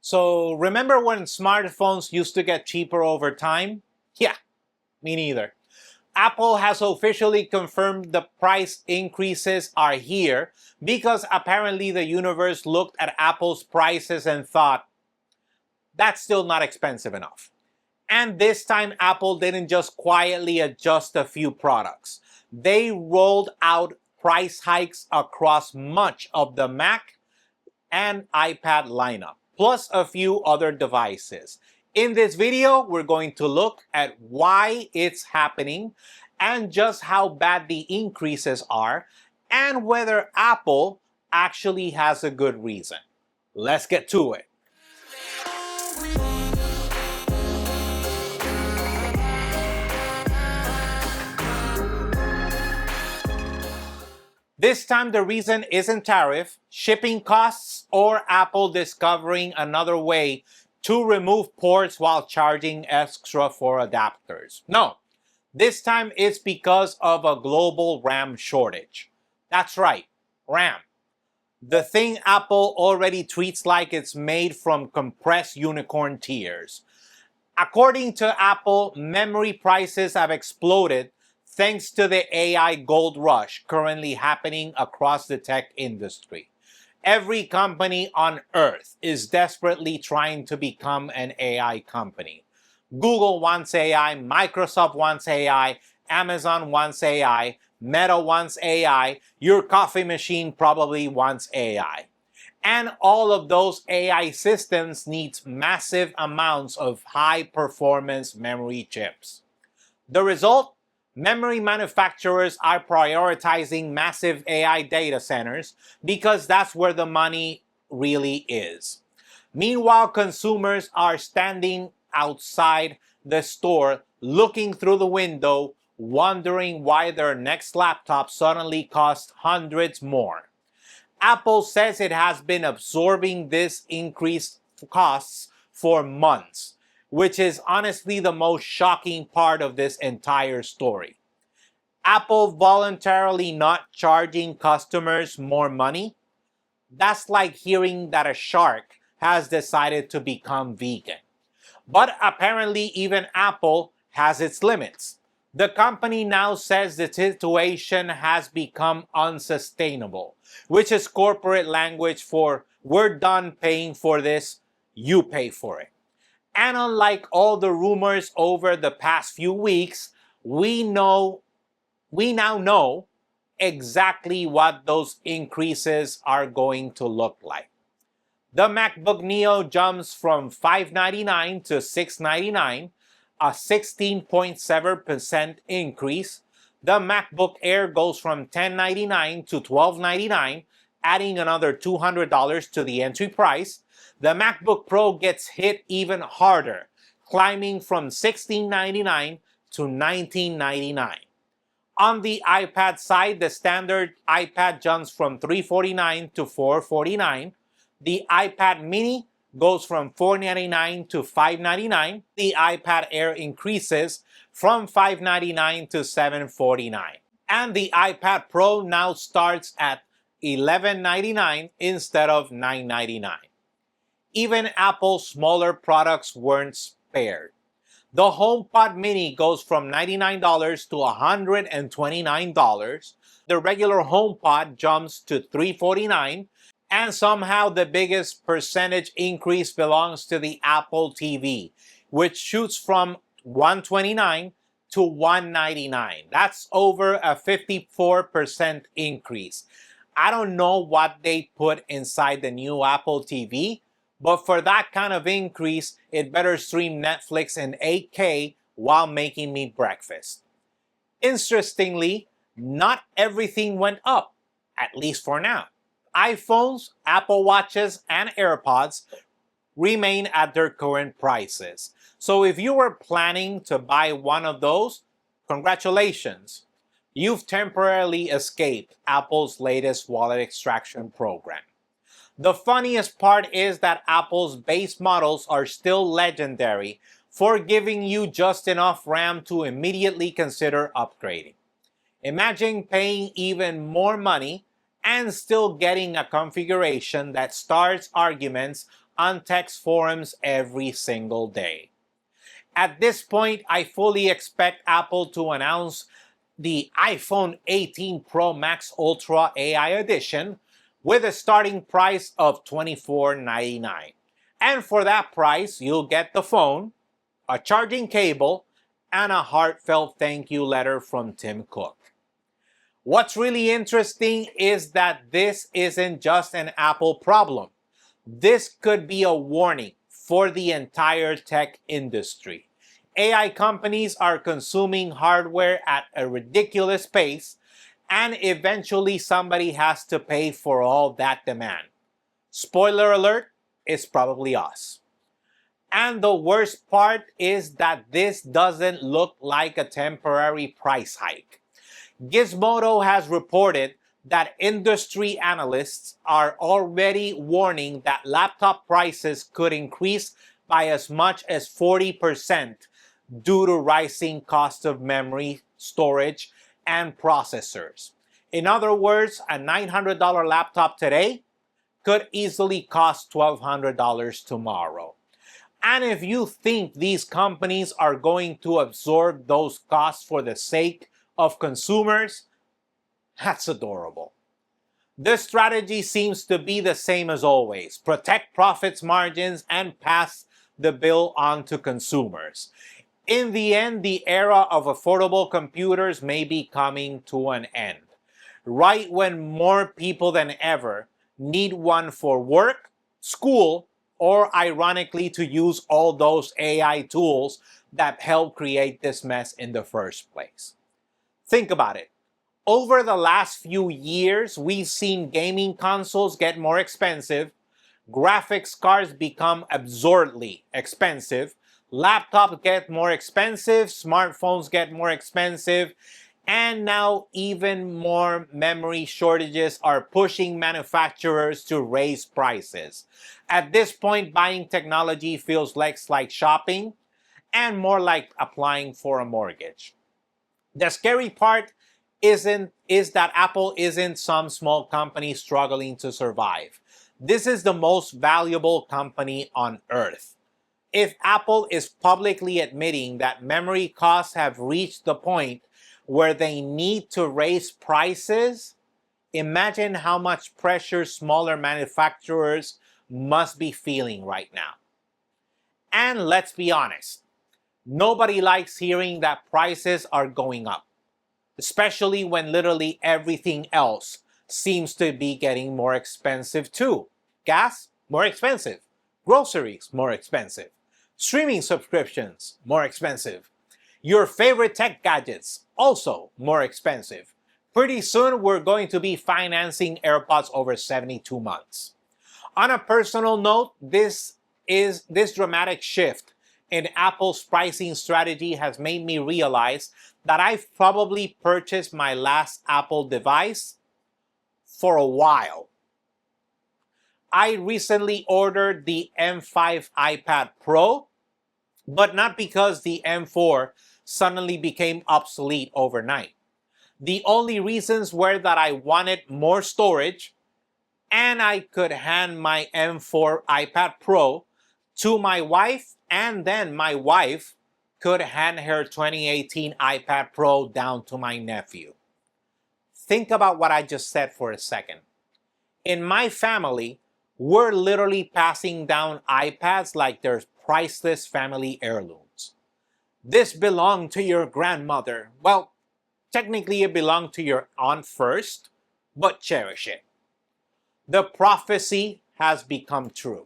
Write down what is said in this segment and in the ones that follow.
So remember when smartphones used to get cheaper over time? Yeah, me neither. Apple has officially confirmed the price increases are here because apparently the universe looked at Apple's prices and thought, that's still not expensive enough. And this time, Apple didn't just quietly adjust a few products. They rolled out price hikes across much of the Mac and iPad lineup, plus a few other devices. In this video, we're going to look at why it's happening and just how bad the increases are and whether Apple actually has a good reason. Let's get to it. This time the reason isn't tariff, shipping costs, or Apple discovering another way to remove ports while charging extra for adapters. No, this time it's because of a global RAM shortage. That's right, RAM. The thing Apple already treats like it's made from compressed unicorn tears. According to Apple, memory prices have exploded thanks to the AI gold rush currently happening across the tech industry. Every company on earth is desperately trying to become an AI company. Google wants AI, Microsoft wants AI, Amazon wants AI, Meta wants AI, your coffee machine probably wants AI. And all of those AI systems need massive amounts of high-performance memory chips. The result? Memory manufacturers are prioritizing massive AI data centers because that's where the money really is. Meanwhile, consumers are standing outside the store looking through the window, wondering why their next laptop suddenly costs hundreds more. Apple says it has been absorbing this increased costs for months, which is honestly the most shocking part of this entire story. Apple voluntarily not charging customers more money? That's like hearing that a shark has decided to become vegan. But apparently even Apple has its limits. The company now says the situation has become unsustainable, which is corporate language for we're done paying for this, you pay for it. And unlike all the rumors over the past few weeks, we now know exactly what those increases are going to look like. The MacBook Neo jumps from $599 to $699, a 16.7% increase. The MacBook Air goes from $1099 to $1299, adding another $200 to the entry price. The MacBook Pro gets hit even harder, climbing from $1699 to $1999. On the iPad side, the standard iPad jumps from $349 to $449. The iPad mini goes from $499 to $599. The iPad Air increases from $599 to $749. And the iPad Pro now starts at $1199 instead of $999. Even Apple's smaller products weren't spared. The HomePod mini goes from $99 to $129. The regular HomePod jumps to $349. And somehow the biggest percentage increase belongs to the Apple TV, which shoots from $129 to $199. That's over a 54% increase. I don't know what they put inside the new Apple TV, but for that kind of increase, it better stream Netflix in 8K while making me breakfast. Interestingly, not everything went up, at least for now. iPhones, Apple Watches, and AirPods remain at their current prices. So if you were planning to buy one of those, congratulations. You've temporarily escaped Apple's latest wallet extraction program. The funniest part is that Apple's base models are still legendary for giving you just enough RAM to immediately consider upgrading. Imagine paying even more money and still getting a configuration that starts arguments on text forums every single day. At this point, I fully expect Apple to announce the iPhone 18 Pro Max Ultra AI Edition with a starting price of $24.99. And for that price, you'll get the phone, a charging cable, and a heartfelt thank you letter from Tim Cook. What's really interesting is that this isn't just an Apple problem. This could be a warning for the entire tech industry. AI companies are consuming hardware at a ridiculous pace, and eventually somebody has to pay for all that demand. Spoiler alert, it's probably us. And the worst part is that this doesn't look like a temporary price hike. Gizmodo has reported that industry analysts are already warning that laptop prices could increase by as much as 40% due to rising cost of memory, storage, and processors. In other words, a $900 laptop today could easily cost $1,200 tomorrow. And if you think these companies are going to absorb those costs for the sake of consumers, that's adorable. The strategy seems to be the same as always: protect profits margins and pass the bill on to consumers. In the end, the era of affordable computers may be coming to an end. Right when more people than ever need one for work, school, or ironically to use all those AI tools that helped create this mess in the first place. Think about it. Over the last few years, we've seen gaming consoles get more expensive, graphics cards become absurdly expensive, laptops get more expensive, smartphones get more expensive, and now even more memory shortages are pushing manufacturers to raise prices. At this point, buying technology feels less like shopping and more like applying for a mortgage. The scary part is that Apple isn't some small company struggling to survive. This is the most valuable company on earth. If Apple is publicly admitting that memory costs have reached the point where they need to raise prices, imagine how much pressure smaller manufacturers must be feeling right now. And let's be honest, nobody likes hearing that prices are going up, especially when literally everything else seems to be getting more expensive too. Gas, more expensive. Groceries, more expensive. Streaming subscriptions, more expensive. Your favorite tech gadgets, also more expensive. Pretty soon, we're going to be financing AirPods over 72 months. On a personal note, this dramatic shift in Apple's pricing strategy has made me realize that I've probably purchased my last Apple device for a while. I recently ordered the M5 iPad Pro, but not because the M4 suddenly became obsolete overnight. The only reasons were that I wanted more storage and I could hand my M4 iPad Pro to my wife, and then my wife could hand her 2018 iPad Pro down to my nephew. Think about what I just said for a second. In my family, we're literally passing down iPads like they're priceless family heirlooms. This belonged to your grandmother. Well, technically it belonged to your aunt first, but cherish it. The prophecy has become true.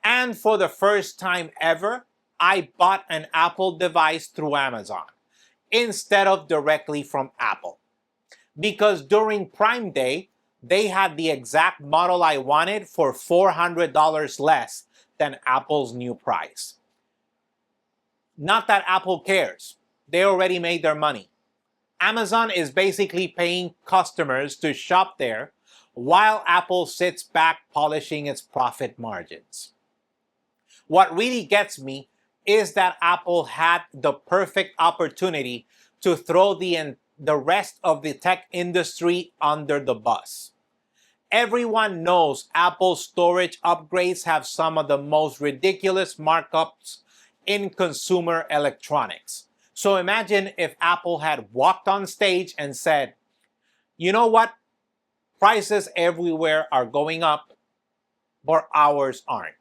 And for the first time ever, I bought an Apple device through Amazon instead of directly from Apple. Because during Prime Day, they had the exact model I wanted for $400 less than Apple's new price. Not that Apple cares. They already made their money. Amazon is basically paying customers to shop there while Apple sits back polishing its profit margins. What really gets me is that Apple had the perfect opportunity to throw the rest of the tech industry under the bus. Everyone knows Apple storage upgrades have some of the most ridiculous markups in consumer electronics. So imagine if Apple had walked on stage and said, you know what? Prices everywhere are going up, but ours aren't.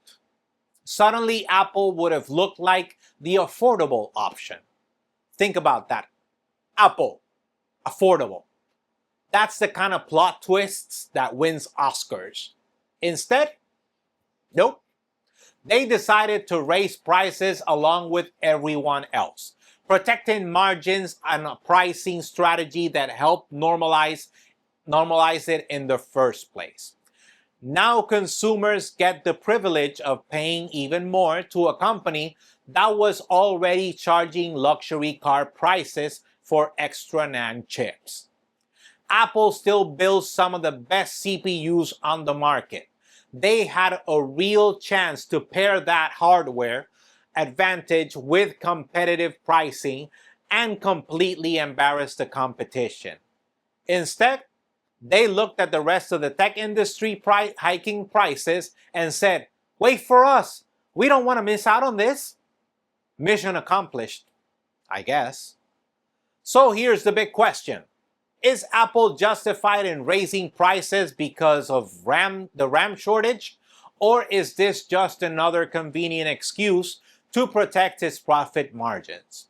Suddenly, Apple would have looked like the affordable option. Think about that. Apple, affordable. That's the kind of plot twists that wins Oscars. Instead, nope. They decided to raise prices along with everyone else, protecting margins and a pricing strategy that helped normalize it in the first place. Now consumers get the privilege of paying even more to a company that was already charging luxury car prices for extra NAND chips. Apple still builds some of the best CPUs on the market. They had a real chance to pair that hardware advantage with competitive pricing and completely embarrass the competition. Instead, they looked at the rest of the tech industry hiking prices and said, wait for us, we don't want to miss out on this. Mission accomplished, I guess. So here's the big question. Is Apple justified in raising prices because of the RAM shortage? Or is this just another convenient excuse to protect its profit margins?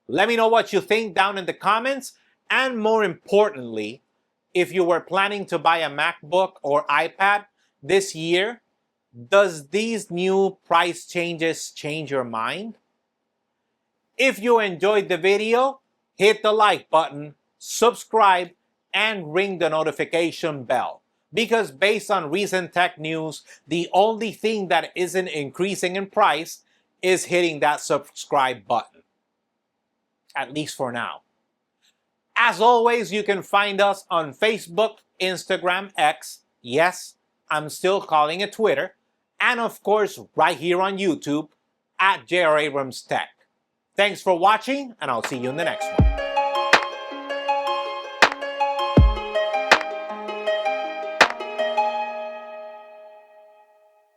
Let me know what you think down in the comments. And more importantly, if you were planning to buy a MacBook or iPad this year, does these new price changes change your mind? If you enjoyed the video, hit the like button, subscribe, and ring the notification bell. Because based on recent tech news, the only thing that isn't increasing in price is hitting that subscribe button. At least for now. As always, you can find us on Facebook, Instagram, X, yes, I'm still calling it Twitter, and of course right here on YouTube at J.R. Abrams Tech. Thanks for watching, and I'll see you in the next one.